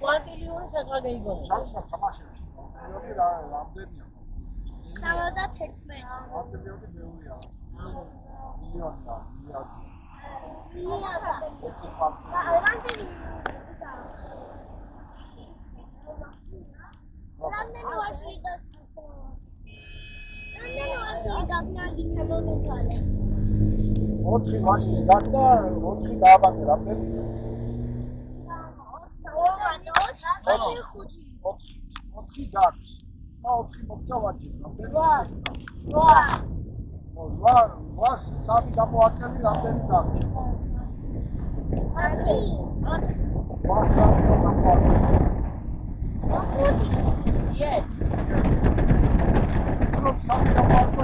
კვანტილიური საწყა გაიგონა. საწყა თამაშებში. კვანტილიური რამდენია? 71. კვანტილიური ბევრია. მილიონია, მილიარდი. რამდენი ვარშილი გაგნაგითა მომეთვალე. 4 ვარშილი გაგდა, 4 დააბანე რამდენი? 4 გაქვს. და 4 მოგწა ვაჭი, რამდენი? 8. 3 გამოაწევი რამდენი გაქვს? 8. Yes. From some of the